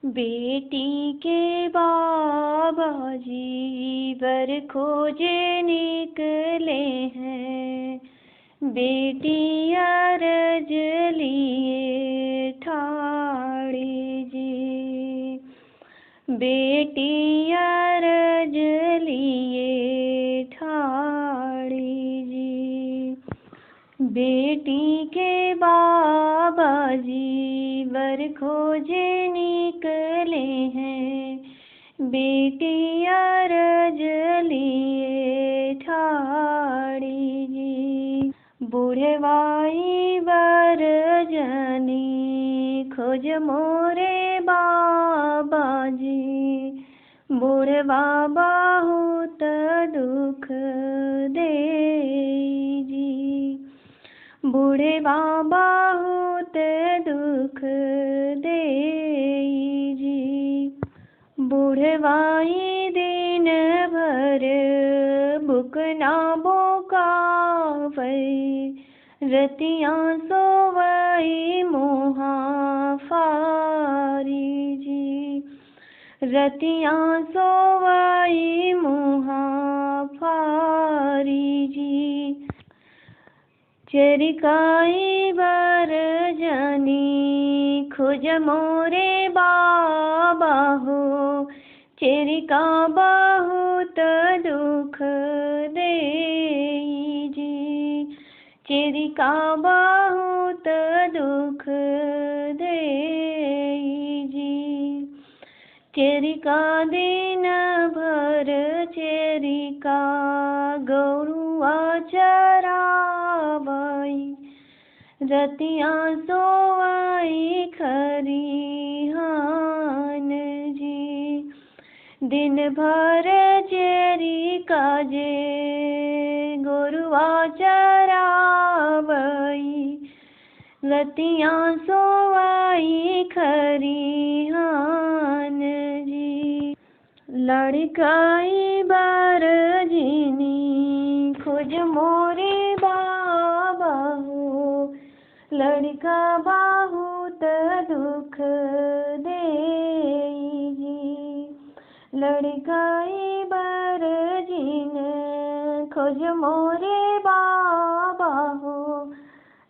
बेटी के बाबा जी वर खोजे निकले हैं। बेटी अरज लिए ठाड़ी जी। बेटी अरज लिए ठाड़ी जी। बेटी के बाबा जी वर खोजे निकले हैं। बेटी अरज लिए ठाड़ी जी। बूढ़वाई वर जनी खोज मोरे बाबा जी। बूढ़वा बहुत दुख दे जी। बूढ़े बहुत दुख दे जी। बूढ़वाई दिन भर बुकना बोकावै। रतियाँ सोवई मोहा फारी जी। रतियाँ सोवई मोहा फारी जी। चरिकाई बर जनी खोज मोरे बाबा हो। चरिका बहुत दुख दे जी। चरिका बहुत दुख दे जी। चरिका दिन भर चरिका गौरुआ चरावई। रतियाँ सोवई खरिहान जी। दिन भर चरिका जे गौरुआ चरावई। रतियाँ सोवई खरिहान जी। लड़काई बर जिनी खोज मोरे बाबा हो। लड़का बहुत दुख दे जी। लड़काई बर जिन खोज मोरे बाबा हो।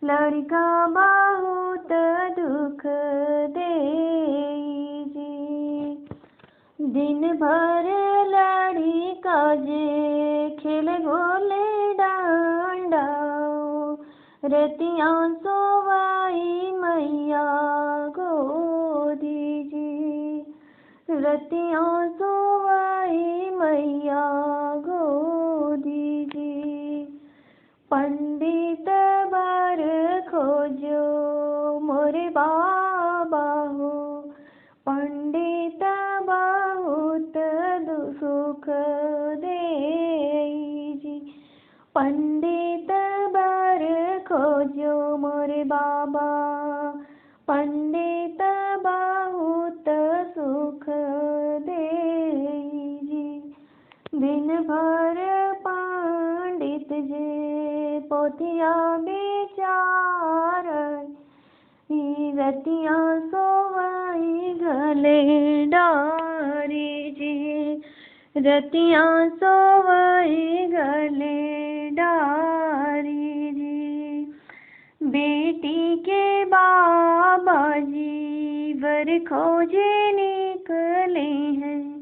लड़का बहुत दुख दे जी। दिन भर लड़का जे खेल गोले डांडा। रतियाँ सोवई मैया गोदी जी। रतियाँ सोवई मैया गोदी जी। पंडित बर खोजो मोरे बाबा हो। पंडित बहुत सुख दे जी। पंडित बर खोजो मोरे बाबा। पंडित बहुत सुख दे जी। दिन भर पंडित जे पोथिया बेचार। रतियाँ सोवई गले डारी जी। रतियाँ सोवई गले डारी जी। बेटी के बाबा जी वर खोजे निकले हैं।